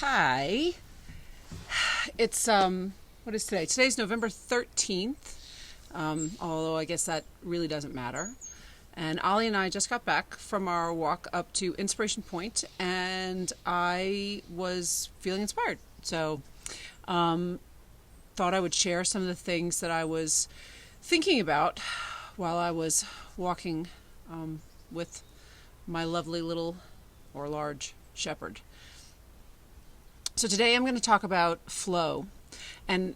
Hi. It's what is today? Today's November 13th. Although I guess that really doesn't matter. And Ollie and I just got back from our walk up to Inspiration Point, and I was feeling inspired. So, thought I would share some of the things that I was thinking about while I was walking with my lovely little or large shepherd. So today I'm going to talk about flow and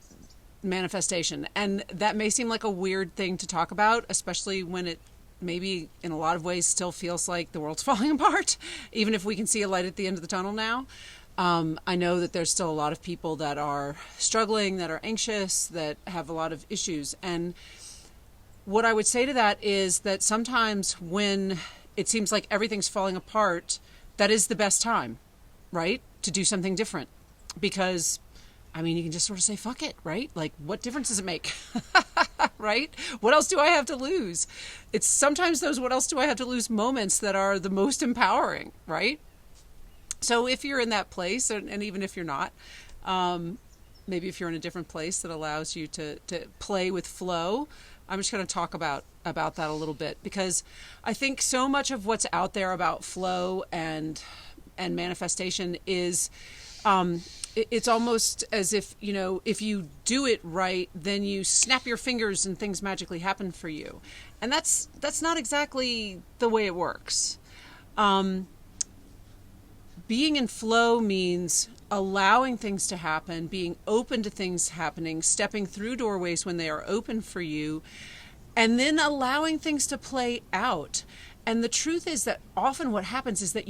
manifestation. And that may seem like a weird thing to talk about, especially when it maybe in a lot of ways still feels like the world's falling apart, even if we can see a light at the end of the tunnel now. I know that there's still a lot of people that are struggling, that are anxious, that have a lot of issues. And what I would say to that is that sometimes when it seems like everything's falling apart, that is the best time, right? To do something different. Because, I mean, you can just sort of say, fuck it, right? Like, what difference does it make? Right? What else do I have to lose? It's sometimes those what else do I have to lose moments that are the most empowering, right? So if you're in that place, and even if you're not, maybe if you're in a different place that allows you to play with flow, I'm just going to talk about that a little bit, because I think so much of what's out there about flow and manifestation is it's almost as if, if you do it right, then you snap your fingers and things magically happen for you. And that's not exactly the way it works. Being in flow means allowing things to happen, being open to things happening, stepping through doorways when they are open for you, and then allowing things to play out. And the truth is that often what happens is that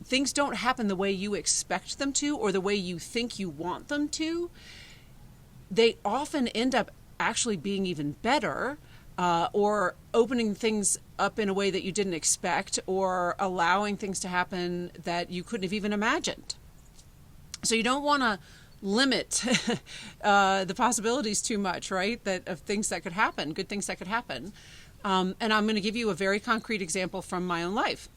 things don't happen the way you expect them to or the way you think you want them to. They often end up actually being even better, or opening things up in a way that you didn't expect, or allowing things to happen that you couldn't have even imagined. So you don't want to limit the possibilities too much, right? That of things that could happen, good things that could happen. And I'm going to give you a very concrete example from my own life.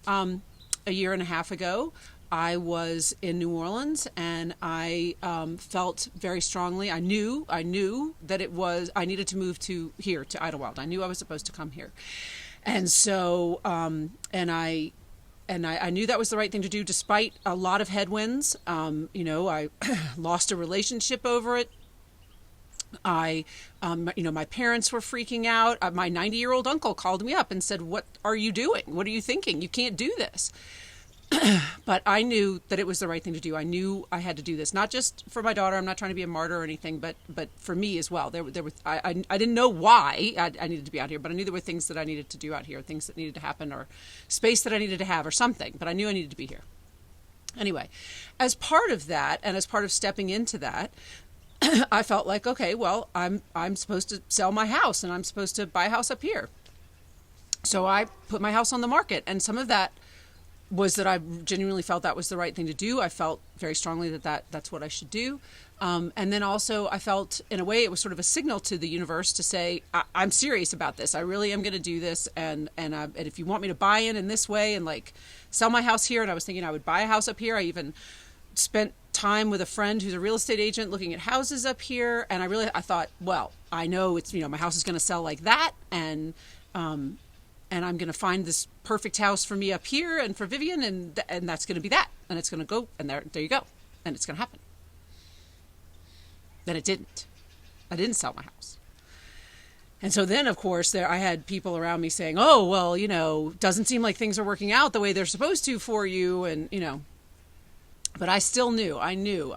A year and a half ago, I was in New Orleans, and I felt very strongly. I knew that I needed to move to Idlewild. I knew I was supposed to come here, and so I knew that was the right thing to do, despite a lot of headwinds. I lost a relationship over it. My parents were freaking out. My 90-year-old uncle called me up and said, "What are you doing? What are you thinking? You can't do this." But I knew that it was the right thing to do. I knew I had to do this, not just for my daughter. I'm not trying to be a martyr or anything, but for me as well. I didn't know why I needed to be out here, but I knew there were things that I needed to do out here, things that needed to happen, or space that I needed to have, or something. But I knew I needed to be here. Anyway, as part of that, and as part of stepping into that, I felt like, okay, well, I'm supposed to sell my house, and I'm supposed to buy a house up here. So I put my house on the market, and some of that was that I genuinely felt that was the right thing to do. I felt very strongly that's what I should do. And then also I felt, in a way, it was sort of a signal to the universe to say, I'm serious about this. I really am going to do this. And if you want me to buy in this way and like sell my house here, and I was thinking I would buy a house up here. I even spent time with a friend who's a real estate agent looking at houses up here. And I thought, well, I know it's, my house is going to sell like that. And I'm going to find this perfect house for me up here and for Vivian, and that's going to be that. And it's going to go, and there you go. And it's going to happen. Then it didn't. I didn't sell my house. And so then, of course, I had people around me saying, oh, well, doesn't seem like things are working out the way they're supposed to for you. And, but I still knew. I knew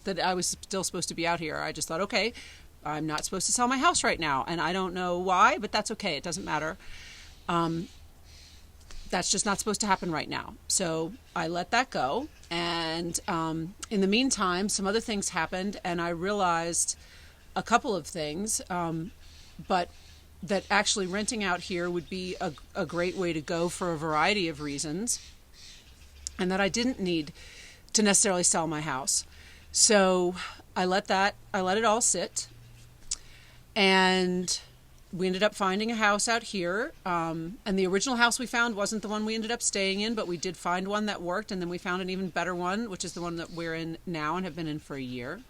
that I was still supposed to be out here. I just thought, okay, I'm not supposed to sell my house right now. And I don't know why, but that's okay. It doesn't matter. That's just not supposed to happen right now. So I let that go. And in the meantime, some other things happened, and I realized a couple of things, but that actually renting out here would be a great way to go for a variety of reasons, and that I didn't need to necessarily sell my house. So I let it all sit. And we ended up finding a house out here. And the original house we found wasn't the one we ended up staying in, but we did find one that worked. And then we found an even better one, which is the one that we're in now and have been in for a year.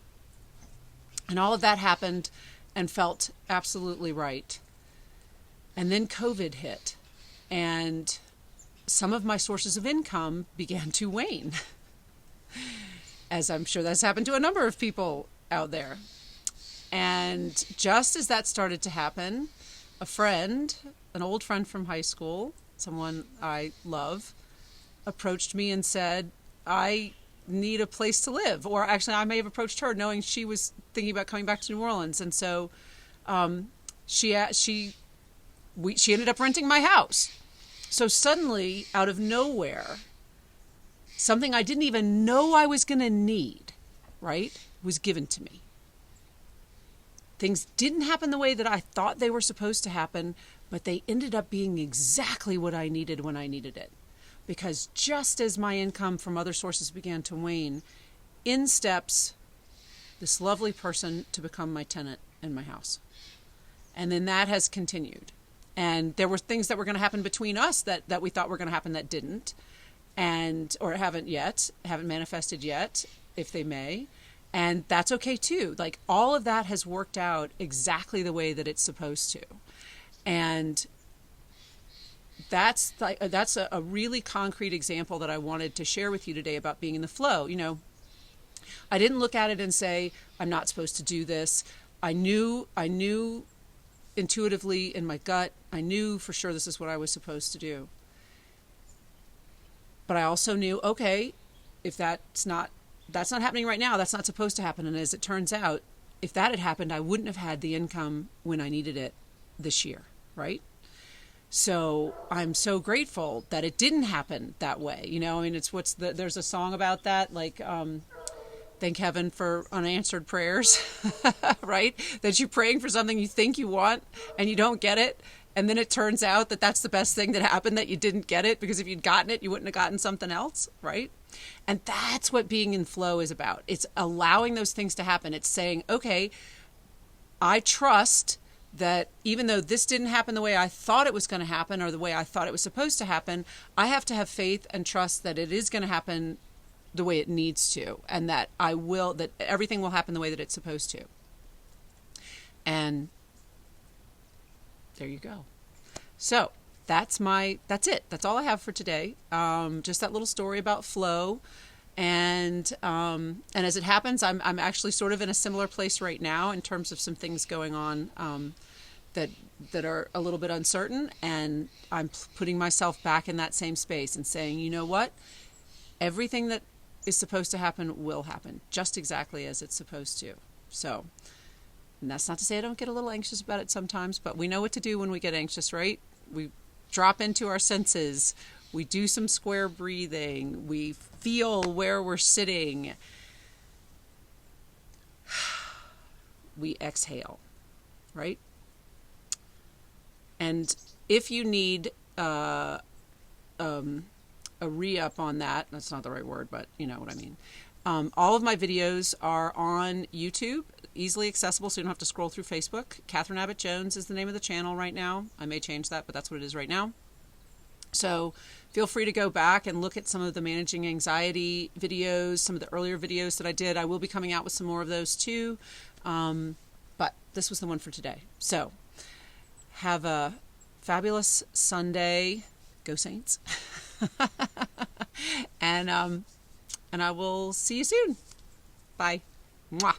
And all of that happened and felt absolutely right. And then COVID hit, and some of my sources of income began to wane, as I'm sure that's happened to a number of people out there. And just as that started to happen, a friend, an old friend from high school, someone I love, approached me and said, I need a place to live. Or actually, I may have approached her knowing she was thinking about coming back to New Orleans. And so she ended up renting my house. So suddenly, out of nowhere, something I didn't even know I was going to need, right, was given to me. Things didn't happen the way that I thought they were supposed to happen, but they ended up being exactly what I needed when I needed it. Because just as my income from other sources began to wane, in steps this lovely person to become my tenant in my house. And then that has continued. And there were things that were going to happen between us that we thought were going to happen that didn't, or haven't manifested yet, if they may. And that's okay too. Like, all of that has worked out exactly the way that it's supposed to. And that's a really concrete example that I wanted to share with you today about being in the flow. You know, I didn't look at it and say, I'm not supposed to do this. I knew intuitively in my gut, I knew for sure this is what I was supposed to do. But I also knew, okay, if that's not happening right now, that's not supposed to happen. And as it turns out, if that had happened, I wouldn't have had the income when I needed it this year, right? So I'm so grateful that it didn't happen that way. You know, I mean, there's a song about that, like, thank heaven for unanswered prayers, right? That you're praying for something you think you want and you don't get it. And then it turns out that that's the best thing that happened, that you didn't get it, because if you'd gotten it, you wouldn't have gotten something else, right? And that's what being in flow is about. It's allowing those things to happen. It's saying, okay, I trust that even though this didn't happen the way I thought it was going to happen or the way I thought it was supposed to happen, I have to have faith and trust that it is going to happen the way it needs to, and that that everything will happen the way that it's supposed to. And there you go. So that's it. That's all I have for today. Just that little story about flow. And as it happens, I'm actually sort of in a similar place right now in terms of some things going on that are a little bit uncertain, and I'm putting myself back in that same space and saying, you know what? Everything that is supposed to happen will happen just exactly as it's supposed to. So, and that's not to say I don't get a little anxious about it sometimes, but we know what to do when we get anxious, right? We drop into our senses. We do some square breathing. We feel where we're sitting. We exhale, right? And if you need a re-up on that's not the right word, but you know what I mean. All of my videos are on YouTube, easily accessible, so you don't have to scroll through Facebook. Catherine Abbott Jones is the name of the channel right now. I may change that, but that's what it is right now. So feel free to go back and look at some of the managing anxiety videos, some of the earlier videos that I did. I will be coming out with some more of those too. But this was the one for today. So have a fabulous Sunday. Go Saints. And I will see you soon. Bye. Mwah.